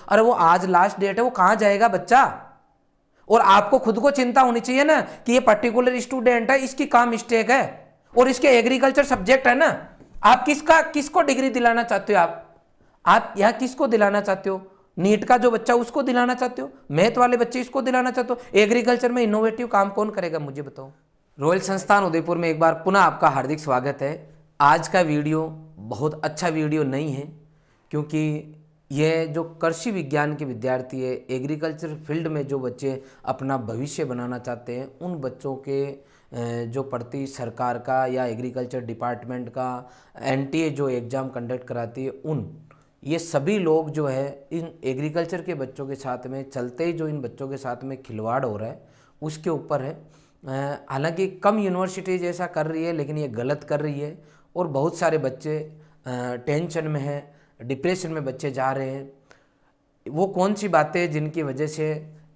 अरे वो आज लास्ट डेट है, वो कहाँ जाएगा बच्चा? और आपको खुद को चिंता होनी चाहिए ना कि ये पर्टिकुलर स्टूडेंट है, इसकी क्या मिस्टेक है, और इसके एग्रीकल्चर सब्जेक्ट है ना। आप किसको डिग्री दिलाना चाहते हो? आप यहाँ किसको दिलाना चाहते हो? नीट का जो बच्चा उसको दिलाना चाहते हो? मैथ वाले बच्चे इसको दिलाना चाहते हो? एग्रीकल्चर में इनोवेटिव काम कौन करेगा, मुझे बताओ। रॉयल संस्थान उदयपुर में एक बार पुनः आपका हार्दिक स्वागत है। आज का वीडियो बहुत अच्छा वीडियो नहीं है, क्योंकि ये जो कृषि विज्ञान के विद्यार्थी है, एग्रीकल्चर फील्ड में जो बच्चे अपना भविष्य बनाना चाहते हैं, उन बच्चों के जो प्रति सरकार का या एग्रीकल्चर डिपार्टमेंट का एनटीए जो एग्ज़ाम कंडक्ट कराती है, ये सभी लोग जो है इन एग्रीकल्चर के बच्चों के साथ में चलते ही जो इन बच्चों के साथ में खिलवाड़ हो रहा है उसके ऊपर है। हालांकि कम यूनिवर्सिटीज ऐसा कर रही है, लेकिन ये गलत कर रही है और बहुत सारे बच्चे टेंशन में हैं, डिप्रेशन में बच्चे जा रहे हैं। वो कौन सी बातें जिनकी वजह से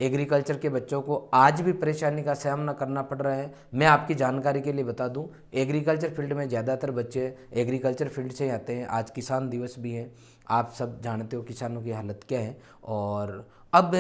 एग्रीकल्चर के बच्चों को आज भी परेशानी का सामना करना पड़ रहा है, मैं आपकी जानकारी के लिए बता दूं। एग्रीकल्चर फील्ड में ज़्यादातर बच्चे एग्रीकल्चर फील्ड से आते हैं। आज किसान दिवस भी है, आप सब जानते हो किसानों की हालत क्या है। और अब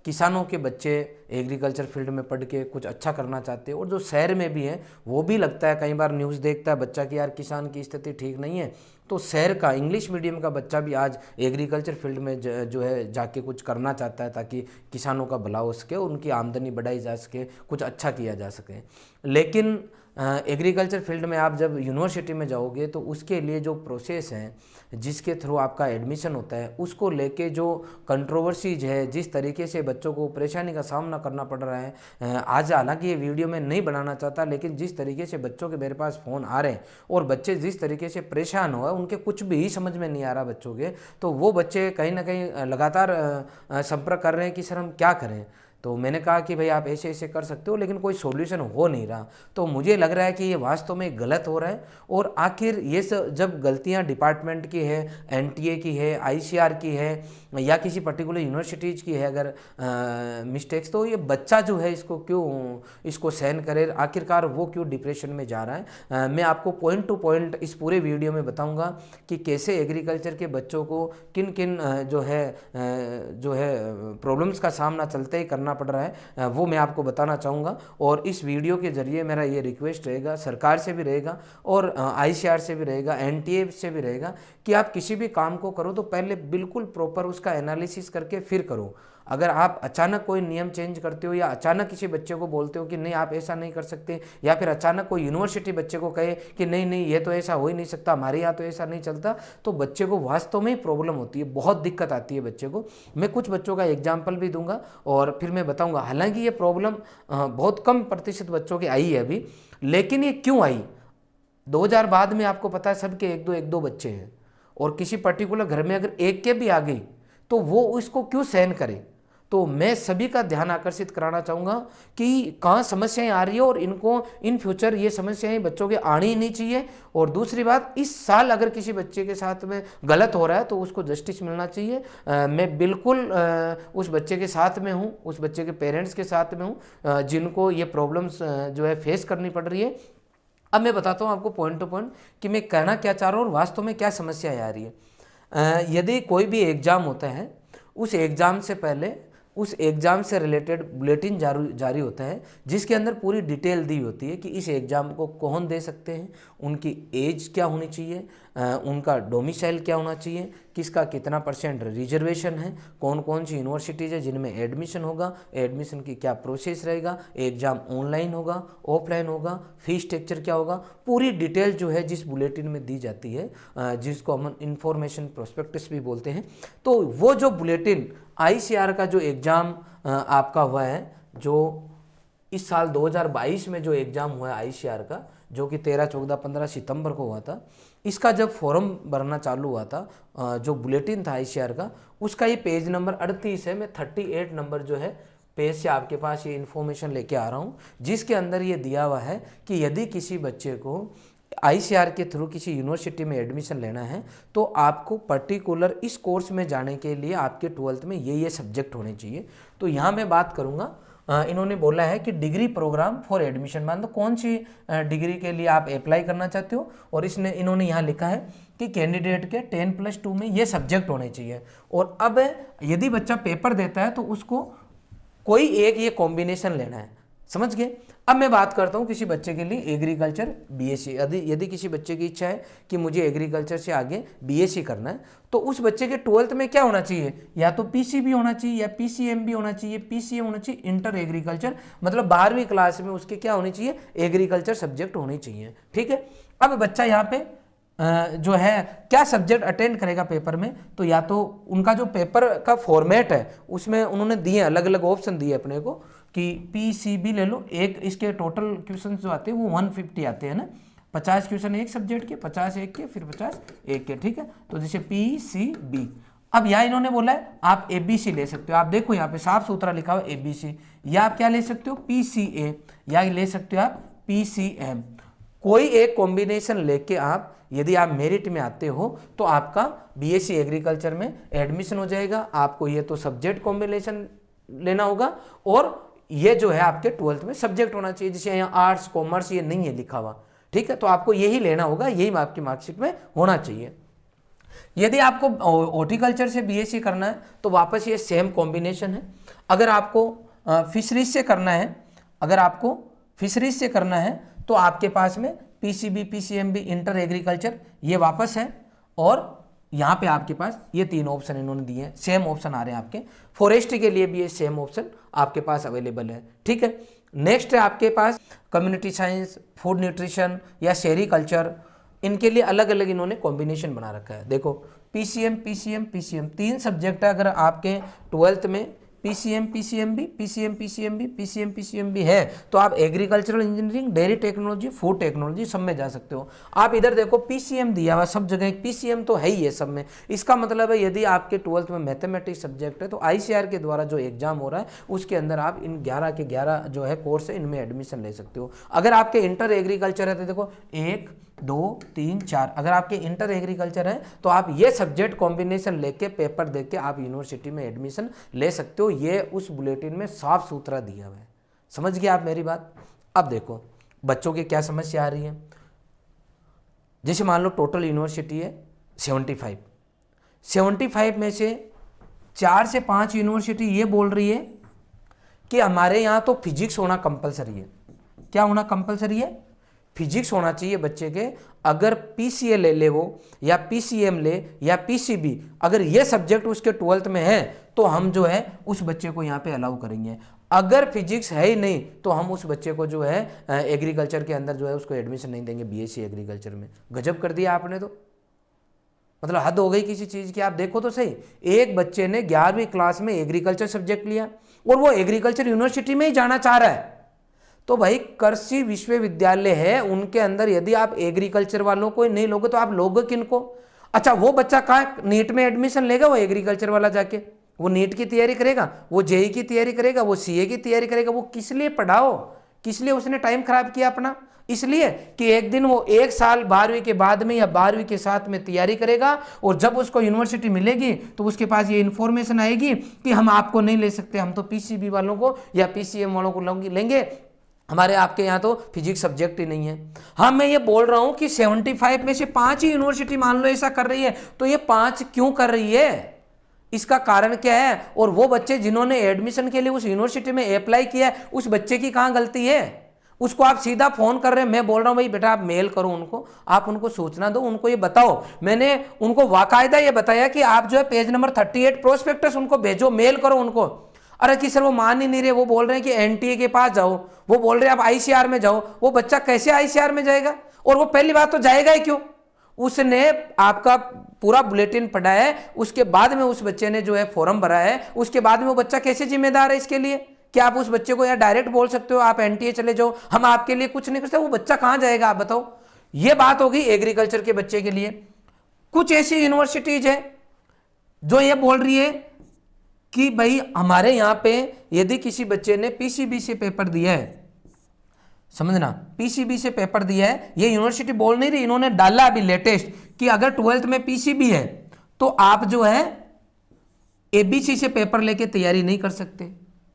किसानों के बच्चे एग्रीकल्चर फील्ड में पढ़ के कुछ अच्छा करना चाहते हैं, और जो शहर में भी हैं वो भी लगता है, कई बार न्यूज़ देखता है बच्चा कि यार किसान की स्थिति ठीक नहीं है, तो शहर का इंग्लिश मीडियम का बच्चा भी आज एग्रीकल्चर फील्ड में जो है जाके कुछ करना चाहता है, ताकि किसानों का भला हो सके, उनकी आमदनी बढ़ाई जा सके, कुछ अच्छा किया जा सके। लेकिन एग्रीकल्चर फील्ड में आप जब यूनिवर्सिटी में जाओगे तो उसके लिए जो प्रोसेस है, जिसके थ्रू आपका एडमिशन होता है, उसको लेके जो कंट्रोवर्सीज है, जिस तरीके से बच्चों को परेशानी का सामना करना पड़ रहा है, आज हालांकि ये वीडियो में नहीं बनाना चाहता, लेकिन जिस तरीके से बच्चों के मेरे पास फ़ोन आ रहे हैं और बच्चे जिस तरीके से परेशान हो, उनके कुछ भी समझ में नहीं आ रहा बच्चों के, तो वो बच्चे कहीं ना कहीं लगातार संपर्क कर रहे हैं कि सर हम क्या करें। तो मैंने कहा कि भाई आप ऐसे ऐसे कर सकते हो, लेकिन कोई सॉल्यूशन हो नहीं रहा। तो मुझे लग रहा है कि ये वास्तव में गलत हो रहा है। और आखिर ये जब गलतियां डिपार्टमेंट की है, एनटीए की है, आईसीआर की है, या किसी पर्टिकुलर यूनिवर्सिटीज़ की है अगर मिस्टेक्स, तो ये बच्चा जो है इसको सहन करे, आखिरकार वो क्यों डिप्रेशन में जा रहा है। मैं आपको पॉइंट टू पॉइंट इस पूरे वीडियो में बताऊँगा कि कैसे एग्रीकल्चर के बच्चों को किन किन जो है प्रॉब्लम्स का सामना चलते ही करना पड़ रहा है, वो मैं आपको बताना चाहूँगा। और इस वीडियो के जरिए मेरा ये रिक्वेस्ट रहेगा, सरकार से भी रहेगा और आईसीआर से भी रहेगा, एनटीए से भी रहेगा, कि आप किसी भी काम को करो तो पहले बिल्कुल प्रॉपर उसका एनालिसिस करके फिर करो। अगर आप अचानक कोई नियम चेंज करते हो, या अचानक किसी बच्चे को बोलते हो कि नहीं आप ऐसा नहीं कर सकते, या फिर अचानक कोई यूनिवर्सिटी बच्चे को कहे कि नहीं नहीं ये तो ऐसा हो ही नहीं सकता, हमारे यहाँ तो ऐसा नहीं चलता, तो बच्चे को वास्तव में ही प्रॉब्लम होती है, बहुत दिक्कत आती है बच्चे को। मैं कुछ बच्चों का एग्जाम्पल भी दूंगा और फिर मैं बताऊंगा। हालांकि ये प्रॉब्लम बहुत कम प्रतिशत बच्चों की आई है अभी, लेकिन ये क्यों आई? 2000 बाद में आपको पता है सबके एक दो बच्चे हैं, और किसी पर्टिकुलर घर में अगर एक के भी आ गई तो वो इसको क्यों सहन करे। तो मैं सभी का ध्यान आकर्षित कराना चाहूँगा कि कहाँ समस्याएं आ रही है, और इनको इन फ्यूचर ये समस्याएं बच्चों के आनी ही नहीं चाहिए। और दूसरी बात, इस साल अगर किसी बच्चे के साथ में गलत हो रहा है तो उसको जस्टिस मिलना चाहिए। मैं बिल्कुल उस बच्चे के साथ में हूँ, उस बच्चे के पेरेंट्स के साथ में हूँ जिनको ये प्रॉब्लम्स जो है फेस करनी पड़ रही है। अब मैं बताता हूँ आपको पॉइंट टू पॉइंट कि मैं कहना क्या चाह रहा हूँ और वास्तव में क्या समस्या आ रही है। यदि कोई भी एग्ज़ाम होता है, उस एग्ज़ाम से पहले उस एग्ज़ाम से रिलेटेड बुलेटिन जारी होता है, जिसके अंदर पूरी डिटेल दी होती है कि इस एग्ज़ाम को कौन दे सकते हैं, उनकी एज क्या होनी चाहिए, उनका डोमिसाइल क्या होना चाहिए, किसका कितना % रिजर्वेशन है, कौन कौन सी यूनिवर्सिटीज़ है जिनमें एडमिशन होगा, एडमिशन की क्या प्रोसेस रहेगा, एग्ज़ाम ऑनलाइन होगा ऑफलाइन होगा, फीस स्ट्रक्चर क्या होगा, पूरी डिटेल जो है जिस बुलेटिन में दी जाती है, जिसको हम इंफॉर्मेशन प्रोस्पेक्टस भी बोलते हैं। तो वो जो बुलेटिन आईसीआर का जो एग्ज़ाम आपका हुआ है, जो इस साल 2022 में जो एग्ज़ाम हुआ है आईसीआर का, जो कि 13, 14, 15 सितंबर को हुआ था, इसका जब फॉर्म भरना चालू हुआ था, जो बुलेटिन था आईसीआर का, उसका ये पेज नंबर 38 है। मैं 38 नंबर जो है पेज से आपके पास ये इन्फॉर्मेशन लेके आ रहा हूँ, जिसके अंदर ये दिया हुआ है कि यदि किसी बच्चे को आईसीआर के थ्रू किसी यूनिवर्सिटी में एडमिशन लेना है तो आपको पर्टिकुलर इस कोर्स में जाने के लिए आपके 12th में ये सब्जेक्ट होने चाहिए। तो यहाँ मैं बात करूँगा इन्होंने बोला है कि डिग्री प्रोग्राम फॉर एडमिशन, मान लो कौन सी डिग्री के लिए आप अप्लाई करना चाहते हो, और इन्होंने यहाँ लिखा है कि कैंडिडेट के 10+2 में ये सब्जेक्ट होने चाहिए। और अब यदि बच्चा पेपर देता है तो उसको कोई एक ये कॉम्बिनेशन लेना है, समझ गए। अब मैं बात करता हूँ किसी बच्चे के लिए एग्रीकल्चर बीएससी, यदि किसी बच्चे की इच्छा है कि मुझे एग्रीकल्चर से आगे बीएससी करना है, तो उस बच्चे के 12th में क्या होना चाहिए, या तो पीसीबी होना चाहिए, या पीसीएमबी होना चाहिए, पीसीएम होना चाहिए, इंटर एग्रीकल्चर, मतलब 12वीं क्लास में उसके क्या होनी चाहिए, एग्रीकल्चर सब्जेक्ट होनी चाहिए, ठीक है। अब बच्चा यहाँ पे जो है क्या सब्जेक्ट अटेंड करेगा पेपर में, तो या तो उनका जो पेपर का फॉर्मेट है उसमें उन्होंने दिए अलग अलग ऑप्शन दिए अपने को कि पीसीबी ले लो, एक इसके टोटल क्वेश्चन जो आते हैं वो 150 आते हैं ना, 50 क्वेश्चन एक सब्जेक्ट के, 50 एक के, फिर 50 एक के, ठीक है। तो जैसे पीसीबी, अब यहाँ इन्होंने बोला है आप एबीसी ले सकते हो, आप देखो यहाँ पे साफ सुथरा लिखा हुआ एबीसी, या आप क्या ले सकते हो पीसीए, या ले सकते हो आप पीसीएम, कोई एक कॉम्बिनेशन लेके आप यदि आप मेरिट में आते हो तो आपका बीएससी एग्रीकल्चर में एडमिशन हो जाएगा। आपको ये तो सब्जेक्ट कॉम्बिनेशन लेना होगा, और ये जो है आपके 12th में सब्जेक्ट होना चाहिए, जैसे यहाँ आर्ट्स कॉमर्स ये नहीं है लिखा हुआ, ठीक है। तो आपको यही लेना होगा, यही आपकी मार्कशीट में होना चाहिए। यदि आपको हॉर्टिकल्चर से बीएससी करना है तो वापस ये सेम कॉम्बिनेशन है। अगर आपको फिशरीज से करना है, तो आपके पास में पीसीबी, पीसीएमबी, इंटर एग्रीकल्चर ये वापस है, और यहाँ पे आपके पास ये 3 ऑप्शन इन्होंने दिए हैं, सेम ऑप्शन आ रहे हैं आपके। फॉरेस्ट्री के लिए भी ये सेम ऑप्शन आपके पास अवेलेबल है, ठीक है। नेक्स्ट है आपके पास कम्युनिटी साइंस, फूड न्यूट्रिशन या सेरीकल्चर, इनके लिए अलग अलग इन्होंने कॉम्बिनेशन बना रखा है। देखो पीसीएम, पीसीएम, पीसीएम 3 सब्जेक्ट है, अगर आपके 12th में PCM, PCMB, PCM, PCMB, PCM, PCMB है, तो आप agricultural engineering, dairy technology, food technology सब में जा सकते हो। आप इधर देखो पीसीएम दिया हुआ सब जगह, पीसीएम तो है ही है सब में। इसका मतलब है यदि आपके 12th में मैथमेटिक्स सब्जेक्ट है तो आईसीआर के द्वारा जो एग्जाम हो रहा है उसके अंदर आप इन 11 के 11 जो है कोर्स है इनमें एडमिशन ले सकते हो। अगर आपके इंटर एग्रीकल्चर है तो देखो 1, 2, 3, 4, अगर आपके इंटर एग्रीकल्चर है तो आप ये सब्जेक्ट कॉम्बिनेशन लेके पेपर देके आप यूनिवर्सिटी में एडमिशन ले सकते हो। ये उस बुलेटिन में साफ सुथरा दिया हुआ है, समझ गए आप मेरी बात। अब देखो बच्चों की क्या समस्या आ रही है, जैसे मान लो टोटल यूनिवर्सिटी है 75 में से 4 से 5 यूनिवर्सिटी ये बोल रही है कि हमारे यहाँ तो फिजिक्स होना कंपलसरी है। क्या होना कंपलसरी है, फिजिक्स होना चाहिए बच्चे के। अगर पीसीए ले वो, या पीसीएम ले, या पीसीबी, अगर ये सब्जेक्ट उसके 12th में है तो हम जो है उस बच्चे को यहाँ पे अलाउ करेंगे। अगर फिजिक्स है ही नहीं तो हम उस बच्चे को जो है एग्रीकल्चर के अंदर जो है उसको एडमिशन नहीं देंगे बीएससी एग्रीकल्चर में। गजब कर दिया आपने तो, मतलब हद हो गई किसी चीज़ की। आप देखो तो सही, एक बच्चे ने 11वीं क्लास में एग्रीकल्चर सब्जेक्ट लिया और वो एग्रीकल्चर यूनिवर्सिटी में ही जाना चाह रहा है। तो भाई कृषि विश्वविद्यालय है, उनके अंदर यदि आप एग्रीकल्चर वालों को नहीं लोगे तो आप लोगे किनको। अच्छा वो बच्चा कहाँ नीट में एडमिशन लेगा, वो एग्रीकल्चर वाला जाके वो नीट की तैयारी करेगा, वो जेई की तैयारी करेगा, वो सीए की तैयारी करेगा। वो किस लिए पढ़ाओ, किस लिए उसने टाइम खराब किया अपना, इसलिए कि एक दिन वो 1 साल 12वीं के बाद में या 12वीं के साथ में तैयारी करेगा और जब उसको यूनिवर्सिटी मिलेगी तो उसके पास ये इन्फॉर्मेशन आएगी कि हम आपको नहीं ले सकते, हम तो पीसीबी वालों को या पीसीएम वालों को लेंगे, हमारे आपके यहाँ तो फिजिक्स सब्जेक्ट ही नहीं है। हाँ मैं ये बोल रहा हूँ कि 75 में से 5 ही यूनिवर्सिटी मान लो ऐसा कर रही है, तो ये 5 क्यों कर रही है, इसका कारण क्या है। और वो बच्चे जिन्होंने एडमिशन के लिए उस यूनिवर्सिटी में अप्लाई किया है उस बच्चे की कहाँ गलती है। उसको आप सीधा फोन कर रहे हैं, मैं बोल रहा हूँ भाई बेटा आप मेल करो उनको, आप उनको सूचना दो, उनको ये बताओ। मैंने उनको वाकायदा ये बताया कि आप जो है पेज नंबर 38 प्रोस्पेक्टस उनको भेजो, मेल करो उनको। अरे कि सर वो मान ही नहीं रहे, वो बोल रहे हैं कि एनटीए के पास जाओ, वो बोल रहे हैं आप आईसीआर में जाओ। वो बच्चा कैसे आईसीआर में जाएगा, और वो पहली बात तो जाएगा ही क्यों, उसने आपका पूरा बुलेटिन पढ़ा है, उसके बाद में उस बच्चे ने जो है फॉर्म भरा है, उसके बाद में वो बच्चा कैसे जिम्मेदार है इसके लिए। क्या आप उस बच्चे को यहाँ डायरेक्ट बोल सकते हो आप एनटीए चले जाओ, हम आपके लिए कुछ नहीं कर सकते। वो बच्चा कहाँ जाएगा आप बताओ। ये बात होगी एग्रीकल्चर के बच्चे के लिए। कुछ ऐसी यूनिवर्सिटीज है जो ये बोल रही है कि भाई हमारे यहाँ पे यदि किसी बच्चे ने पीसीबी से पेपर दिया है, समझना पीसीबी से पेपर दिया है, ये यूनिवर्सिटी बोल नहीं रही, इन्होंने डाला अभी लेटेस्ट कि अगर 12th में पीसीबी है तो आप जो है एबीसी से पेपर लेके तैयारी नहीं कर सकते।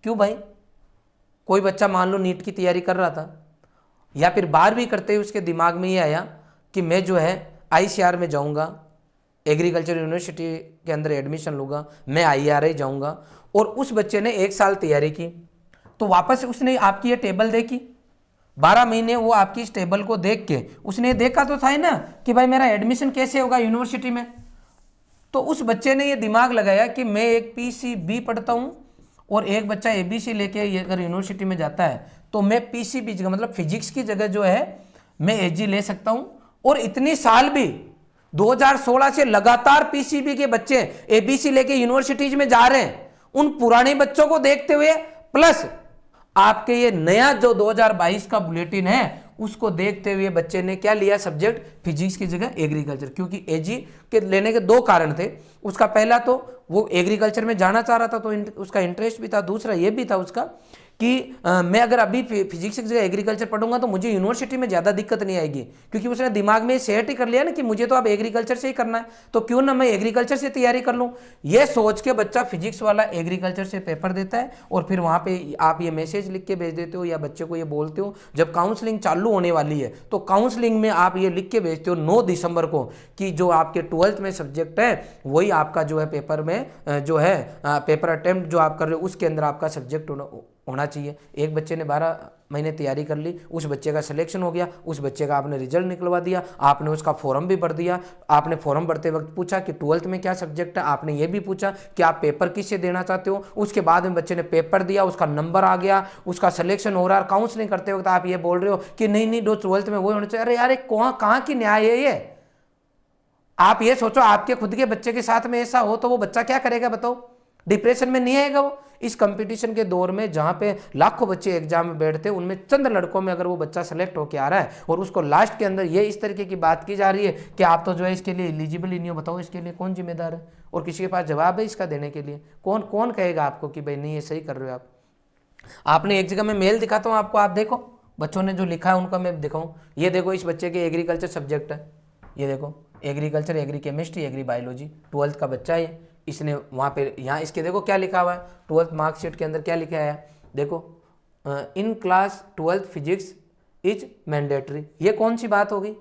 क्यों भाई, कोई बच्चा मान लो नीट की तैयारी कर रहा था या फिर 12वीं करते हुए उसके दिमाग में ये आया कि मैं जो है आईसीआर में जाऊंगा, एग्रीकल्चर यूनिवर्सिटी के अंदर एडमिशन लूँगा, मैं IRI जाऊंगा, और उस बच्चे ने 1 साल तैयारी की, तो वापस उसने आपकी ये टेबल देखी, 12 महीने वो आपकी इस टेबल को देख के उसने देखा तो था ही ना कि भाई मेरा एडमिशन कैसे होगा यूनिवर्सिटी में। तो उस बच्चे ने ये दिमाग लगाया कि मैं एक PCB पढ़ता हूँ और एक बच्चा ABC लेके ये अगर यूनिवर्सिटी में जाता है तो मैं PCB जगह मतलब फिजिक्स की जगह जो है मैं AG ले सकता हूँ। और इतनी साल भी 2016 से लगातार PCB के बच्चे ABC लेके यूनिवर्सिटीज में जा रहे हैं। उन पुराने बच्चों को देखते हुए प्लस आपके ये नया जो 2022 का बुलेटिन है उसको देखते हुए बच्चे ने क्या लिया सब्जेक्ट, फिजिक्स की जगह एग्रीकल्चर। क्योंकि AG के लेने के 2 कारण थे। उसका पहला तो वो एग्रीकल्चर में जाना चाह रहा था तो उसका इंटरेस्ट भी था, दूसरा ये भी था उसका कि मैं अगर अभी फिजिक्स की जगह एग्रीकल्चर पढ़ूंगा तो मुझे यूनिवर्सिटी में ज़्यादा दिक्कत नहीं आएगी, क्योंकि उसने दिमाग में सेट ही कर लिया ना कि मुझे तो अब एग्रीकल्चर से ही करना है, तो क्यों ना मैं एग्रीकल्चर से तैयारी कर लूँ। ये सोच के बच्चा फिजिक्स वाला एग्रीकल्चर से पेपर देता है और फिर वहाँ पे आप ये मैसेज लिख के भेज देते हो या बच्चे को ये बोलते हो जब काउंसलिंग चालू होने वाली है तो काउंसलिंग में आप ये लिख के भेजते हो 9 दिसंबर को कि जो आपके 12th में सब्जेक्ट है वही आपका जो है पेपर में जो है पेपर अटेम्प्ट जो आप कर रहे हो उसके अंदर आपका सब्जेक्ट होना चाहिए। एक बच्चे ने 12 महीने तैयारी कर ली, उस बच्चे का सिलेक्शन हो गया, उस बच्चे का आपने रिजल्ट निकलवा दिया, आपने उसका फॉर्म भी भर दिया। आपने फॉर्म भरते वक्त पूछा कि 12th में क्या सब्जेक्ट है, आपने ये भी पूछा कि आप पेपर किससे देना चाहते हो। उसके बाद में बच्चे ने पेपर दिया, उसका नंबर आ गया, उसका सिलेक्शन हो रहा है। काउंसलिंग करते वक्त आप ये बोल रहे हो कि नहीं नहीं 12th में वो होना चाहिए। अरे यार कहाँ की न्याय है ये। आप ये सोचो आपके खुद के बच्चे के साथ में ऐसा हो तो वो बच्चा क्या करेगा बताओ, डिप्रेशन में नहीं आएगा वो। इस कंपटीशन के दौर में जहां पे लाखों बच्चे एग्जाम में बैठते हैं उनमें चंद लड़कों में अगर वो बच्चा सेलेक्ट होकर आ रहा है और उसको लास्ट के अंदर ये इस तरीके की बात की जा रही है कि आप तो जो है इसके लिए एलिजिबल ही नहीं हो, बताओ इसके लिए कौन जिम्मेदार है। और किसी के पास जवाब है इसका देने के लिए, कौन कौन कहेगा आपको कि भाई नहीं ये सही कर रहे हो आप। आपने एक जगह में मेल दिखाता हूँ आपको, आप देखो बच्चों ने जो लिखा है उनका मैं दिखाऊँ। ये देखो इस बच्चे के एग्रीकल्चर सब्जेक्ट है, ये देखो agriculture, agri chemistry, agri biology, 12th का बच्चा है। इसने वहाँ पे यहाँ इसके देखो क्या लिखा हुआ है 12th मार्कशीट के अंदर क्या लिखा है, देखो in class 12th physics is mandatory. ये कौन सी बात होगी।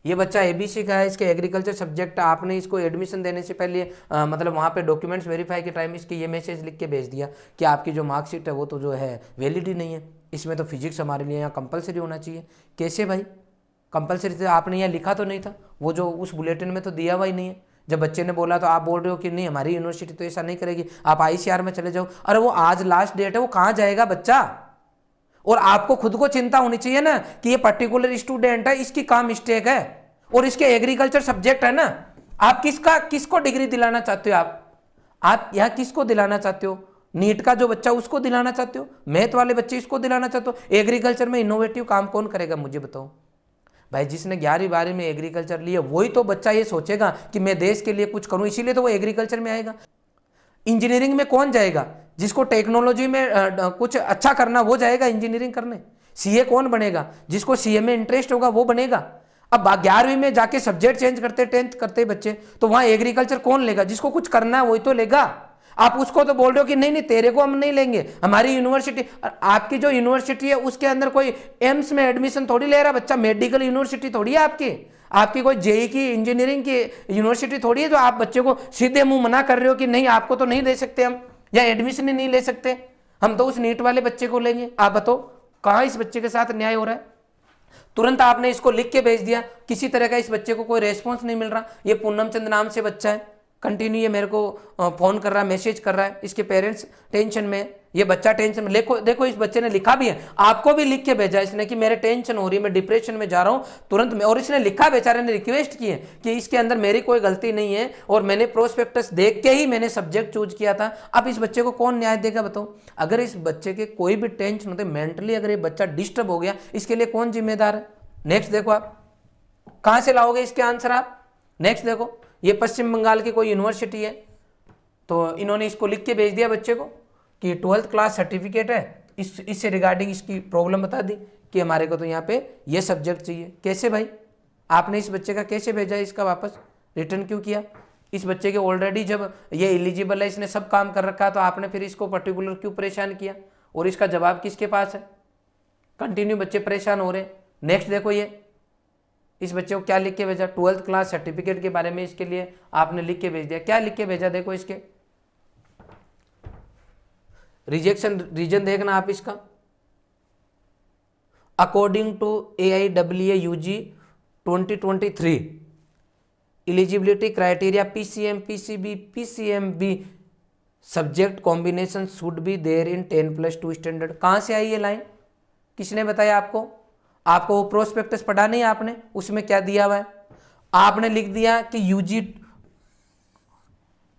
ये बच्चा ABC का है, इसके एग्रीकल्चर सब्जेक्ट, आपने इसको एडमिशन देने से पहले मतलब वहाँ पे डॉक्यूमेंट्स वेरीफाई के टाइम इसकी ये मैसेज लिख के भेज दिया कि आपकी जो मार्कशीट है वो तो जो है वैलिड ही नहीं है, इसमें तो फिजिक्स हमारे लिए यहाँ कंपलसरी होना चाहिए। कैसे भाई कंपलसरी थे, आपने यहाँ लिखा तो नहीं था, वो जो उस बुलेटिन में तो दिया हुआ ही नहीं है। जब बच्चे ने बोला तो आप बोल रहे हो कि नहीं हमारी यूनिवर्सिटी तो ऐसा नहीं करेगी, आप ICR में चले जाओ। अरे वो आज लास्ट डेट है, वो कहाँ जाएगा बच्चा। और आपको खुद को चिंता होनी चाहिए ना कि ये पर्टिकुलर स्टूडेंट है, इसकी क्या मिस्टेक है और इसके एग्रीकल्चर सब्जेक्ट है ना। आप किसको डिग्री दिलाना चाहते हो, आप यहाँ किसको दिलाना चाहते हो। नीट का जो बच्चा उसको दिलाना चाहते हो, मैथ वाले बच्चे इसको दिलाना चाहते हो। एग्रीकल्चर में इनोवेटिव काम कौन करेगा मुझे बताओ भाई। जिसने 11वीं 12वीं में एग्रीकल्चर लिया वही तो बच्चा ये सोचेगा कि मैं देश के लिए कुछ करूं, इसीलिए तो वो एग्रीकल्चर में आएगा। इंजीनियरिंग में कौन जाएगा, जिसको टेक्नोलॉजी में कुछ अच्छा करना वो जाएगा इंजीनियरिंग करने। CA कौन बनेगा, जिसको CA में इंटरेस्ट होगा वो बनेगा। अब 11वीं में जाके सब्जेक्ट चेंज करते 10th करते बच्चे, तो वहां एग्रीकल्चर कौन लेगा, जिसको कुछ करना है वही तो लेगा। आप उसको तो बोल रहे हो कि नहीं नहीं तेरे को हम नहीं लेंगे, हमारी यूनिवर्सिटी। आपकी जो यूनिवर्सिटी है उसके अंदर कोई एम्स में एडमिशन थोड़ी ले रहा बच्चा, मेडिकल यूनिवर्सिटी थोड़ी है आपकी कोई JEE की इंजीनियरिंग की यूनिवर्सिटी थोड़ी है जो आप बच्चे को सीधे मुंह मना कर रहे हो कि नहीं आपको तो नहीं दे सकते हम, या एडमिशन ही नहीं ले सकते, हम तो उस नीट वाले बच्चे को लेंगे। आप बताओ कहाँ इस बच्चे के साथ न्याय हो रहा है। तुरंत आपने इसको लिख के भेज दिया, किसी तरह का इस बच्चे को कोई रेस्पॉन्स नहीं मिल रहा। ये पूनम चंद नाम से बच्चा है, कंटिन्यू ये मेरे को फोन कर रहा है, मैसेज कर रहा है, इसके पेरेंट्स टेंशन में, ये बच्चा टेंशन में। देखो इस बच्चे ने लिखा भी है, आपको भी लिख के भेजा इसने कि मेरे टेंशन हो रही है, मैं डिप्रेशन में जा रहा हूँ तुरंत में। और इसने लिखा, बेचारे ने रिक्वेस्ट की है कि इसके अंदर मेरी कोई गलती नहीं है और मैंने प्रोस्पेक्टस देख के ही मैंने सब्जेक्ट चूज किया था। अब इस बच्चे को कौन न्याय देगा बताओ। अगर इस बच्चे के कोई भी टेंशन होते, मेंटली अगर ये बच्चा डिस्टर्ब हो गया, इसके लिए कौन जिम्मेदार है। नेक्स्ट देखो, आप कहाँ से लाओगे इसके आंसर आप। नेक्स्ट देखो, ये पश्चिम बंगाल की कोई यूनिवर्सिटी है, तो इन्होंने इसको लिख के भेज दिया बच्चे को कि 12th क्लास सर्टिफिकेट है, इससे रिगार्डिंग इसकी प्रॉब्लम बता दी कि हमारे को तो यहाँ पे ये सब्जेक्ट चाहिए। कैसे भाई, आपने इस बच्चे का कैसे भेजा, इसका वापस रिटर्न क्यों किया। इस बच्चे के ऑलरेडी जब ये एलिजिबल है, इसने सब काम कर रखा, तो आपने फिर इसको पर्टिकुलर क्यों परेशान किया। और इसका जवाब किसके पास है? कंटिन्यू बच्चे परेशान हो रहे हैं। नेक्स्ट देखो, ये इस बच्चे को क्या लिख के भेजा, 12th क्लास सर्टिफिकेट के बारे में इसके लिए आपने लिख के भेज दिया। क्या लिख के भेजा देखो, इसके रिजेक्शन रीजन देखना आप इसका। According to AIAA UG 2023 eligibility criteria PCM PCB PCMB subject combination should be there in 10+2 standard. कहां से आई ये लाइन? किसने बताया आपको? आपको वो प्रोस्पेक्टस पढ़ा नहीं आपने? उसमें क्या दिया हुआ है? आपने लिख दिया कि UG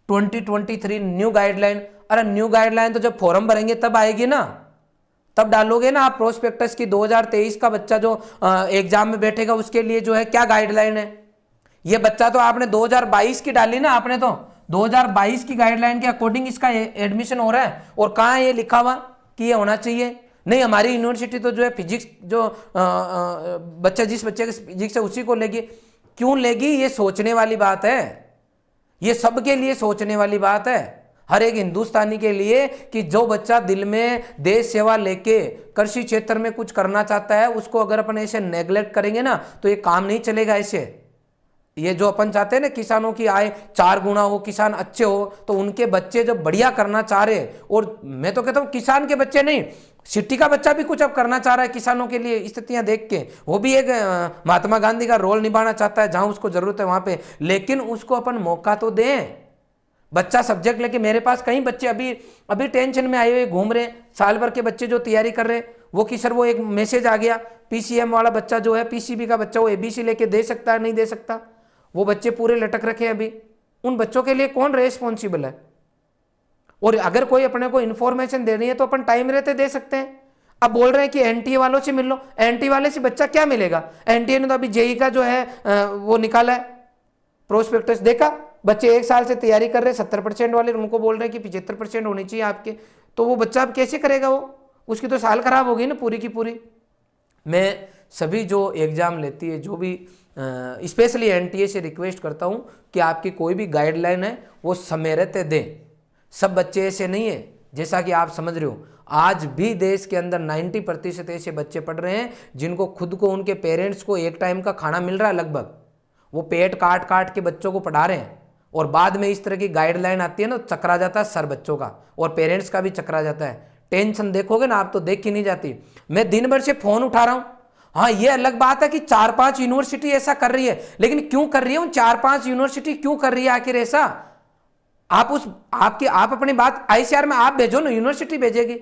2023 न्यू गाइडलाइन। अरे न्यू गाइडलाइन तो जब फॉर्म भरेंगे तब आएगी ना, तब डालोगे ना आप प्रोस्पेक्टस की। 2023 का बच्चा जो एग्जाम में बैठेगा उसके लिए जो है क्या गाइडलाइन है। ये बच्चा तो आपने 2022 की डाली ना, आपने तो 2022 की गाइडलाइन के अकॉर्डिंग इसका एडमिशन हो रहा है। और कहाँ है ये लिखा हुआ कि ये होना चाहिए? नहीं, हमारी यूनिवर्सिटी तो जो है फिजिक्स जो बच्चा जिस बच्चे का फिजिक्स है उसी को लेगी। क्यों लेगी? ये सोचने वाली बात है, ये सबके लिए सोचने वाली बात है, हर एक हिंदुस्तानी के लिए, कि जो बच्चा दिल में देश सेवा लेके कृषि क्षेत्र में कुछ करना चाहता है उसको अगर अपन ऐसे नेग्लेक्ट करेंगे ना तो ये काम नहीं चलेगा। ऐसे ये जो अपन चाहते हैं ना किसानों की आय 4 गुना हो, किसान अच्छे हो, तो उनके बच्चे जब बढ़िया करना चाह रहे, और मैं तो कहता हूं किसान के बच्चे नहीं, सिटी का बच्चा भी कुछ अब करना चाह रहा है किसानों के लिए स्थितियां देख के, वो भी एक महात्मा गांधी का रोल निभाना चाहता है जहां उसको जरूरत है वहां पे, लेकिन उसको अपन मौका तो दें। बच्चा सब्जेक्ट लेके, मेरे पास कई बच्चे अभी टेंशन में आए हुए घूम रहे, साल भर के बच्चे जो तैयारी कर रहे, वो कि सर वो एक मैसेज आ गया PCM वाला बच्चा जो है, PCB का बच्चा वो ABC लेके दे सकता है नहीं दे सकता, वो बच्चे पूरे लटक रखे हैं अभी। उन बच्चों के लिए कौन रेस्पॉन्सिबल है? और अगर कोई अपने को इन्फॉर्मेशन देनी है तो अपन टाइम रहते दे सकते हैं। अब बोल रहे हैं कि NTA वालों से मिल लो, NTA वाले से बच्चा क्या मिलेगा? NTA ने तो अभी JEE का जो है वो निकाला है, प्रोस्पेक्टस देखा, बच्चे 1 साल से तैयारी कर रहे हैं, 70% वाले, उनको बोल रहे हैं कि 75% होनी चाहिए आपके, तो वो बच्चा अब कैसे करेगा? वो उसकी तो साल खराब होगी ना पूरी की पूरी। मैं सभी जो एग्जाम लेती है, जो भी स्पेशली NTA से रिक्वेस्ट करता हूं कि आपकी कोई भी गाइडलाइन है वो समय रहते दें। सब बच्चे ऐसे नहीं है, जैसा कि आप समझ रहे हो। आज भी देश के अंदर 90% ऐसे बच्चे पढ़ रहे हैं जिनको खुद को, उनके पेरेंट्स को एक टाइम का खाना मिल रहा है लगभग, वो पेट काट काट के बच्चों को पढ़ा रहे हैं, और बाद में इस तरह की गाइडलाइन आती है ना, चकरा जाता है सर बच्चों का, और पेरेंट्स का भी चकरा जाता है। टेंशन देखोगे ना आप तो देख ही नहीं जाती। मैं दिन भर से फोन उठा रहा हूं। हाँ, ये अलग बात है कि 4-5 यूनिवर्सिटी ऐसा कर रही है, लेकिन क्यों कर रही है? उन 4-5 यूनिवर्सिटी क्यों कर रही है आखिर ऐसा? आप अपनी बात ICR में आप भेजो ना, यूनिवर्सिटी भेजेगी।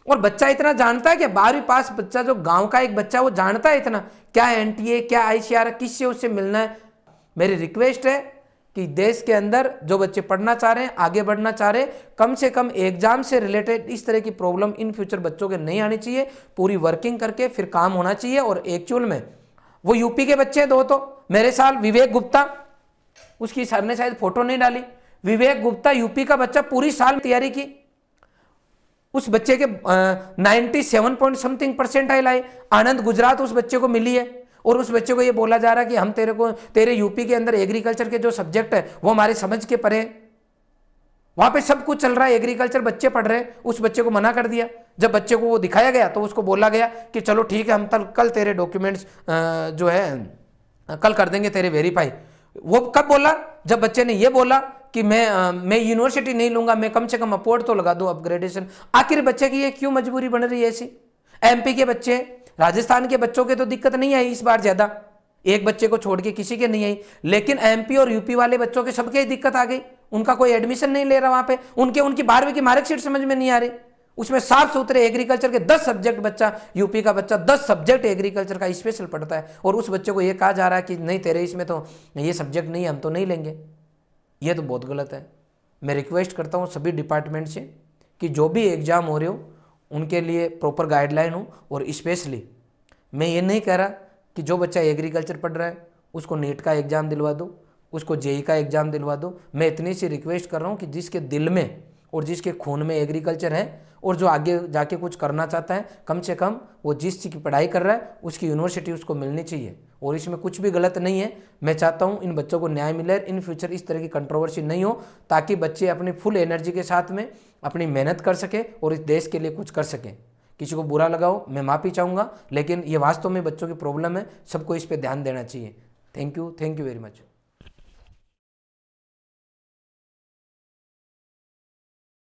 और बच्चा इतना जानता है कि 12वीं पास बच्चा, जो गांव का एक बच्चा, वो जानता है इतना क्या NTA क्या ICR, किससे उससे मिलना है। मेरी रिक्वेस्ट है कि देश के अंदर जो बच्चे पढ़ना चाह रहे हैं, आगे बढ़ना चाह रहे हैं, कम से कम एग्जाम से रिलेटेड इस तरह की प्रॉब्लम इन फ्यूचर बच्चों के नहीं आनी चाहिए। पूरी वर्किंग करके फिर काम होना चाहिए। और एक्चुअल में वो यूपी के बच्चे हैं दो, तो मेरे साल विवेक गुप्ता, उसकी सर ने शायद फोटो नहीं डाली, विवेक गुप्ता यूपी का बच्चा, पूरी साल तैयारी की, उस बच्चे के 97 पॉइंट समथिंग परसेंटाइल आए। आनंद गुजरात उस बच्चे को मिली है, और उस बच्चे को ये बोला जा रहा है कि हम तेरे यूपी के अंदर एग्रीकल्चर के जो सब्जेक्ट है वो हमारे समझ के परे। वहां पे सब कुछ चल रहा है, एग्रीकल्चर बच्चे पढ़ रहे हैं, उस बच्चे को मना कर दिया। जब बच्चे को वो दिखाया गया तो उसको बोला गया कि चलो ठीक है, हम कल तेरे डॉक्यूमेंट्स जो है कल कर देंगे तेरे वेरीफाई। वो कब बोला? जब बच्चे ने ये बोला कि मैं यूनिवर्सिटी नहीं लूंगा, मैं कम से कम अपोर्ड तो लगा दूं अपग्रेडेशन। आखिर बच्चे की ये क्यों मजबूरी बन रही है ऐसी? MP के बच्चे, राजस्थान के बच्चों के तो दिक्कत नहीं आई इस बार ज्यादा, एक बच्चे को छोड़ के किसी के नहीं आई, लेकिन MP और UP वाले बच्चों के सबके ही दिक्कत आ गई। उनका कोई एडमिशन नहीं ले रहा वहां पे, उनकी 12वीं की मार्कशीट समझ में नहीं आ रही, उसमें साफ सुथरे एग्रीकल्चर के 10 सब्जेक्ट बच्चा, यूपी का बच्चा 10 सब्जेक्ट एग्रीकल्चर का स्पेशल पढ़ता है, और उस बच्चे को ये कहा जा रहा है कि नहीं तेरे इसमें तो ये सब्जेक्ट नहीं है, हम तो नहीं लेंगे। ये तो बहुत गलत है। मैं रिक्वेस्ट करता हूँ सभी डिपार्टमेंट से कि जो भी एग्जाम हो रहे हो उनके लिए प्रॉपर गाइडलाइन हो। और स्पेशली मैं ये नहीं कह रहा कि जो बच्चा एग्रीकल्चर पढ़ रहा है उसको नीट का एग्ज़ाम दिलवा दो, उसको JEE का एग्ज़ाम दिलवा दो। मैं इतनी सी रिक्वेस्ट कर रहा हूँ कि जिसके दिल में और जिसके खून में एग्रीकल्चर है और जो आगे जाके कुछ करना चाहता है, कम से कम वो जिस चीज़ की पढ़ाई कर रहा है उसकी यूनिवर्सिटी उसको मिलनी चाहिए, और इसमें कुछ भी गलत नहीं है। मैं चाहता हूँ इन बच्चों को न्याय मिले, इन फ्यूचर इस तरह की कंट्रोवर्सी नहीं हो, ताकि बच्चे अपनी फुल एनर्जी के साथ में अपनी मेहनत कर सके और इस देश के लिए कुछ कर सकें। किसी को बुरा लगाओ मैं माफ़ी चाहूँगा, लेकिन ये वास्तव में बच्चों की प्रॉब्लम है, सबको इस पर ध्यान देना चाहिए। Thank you very much.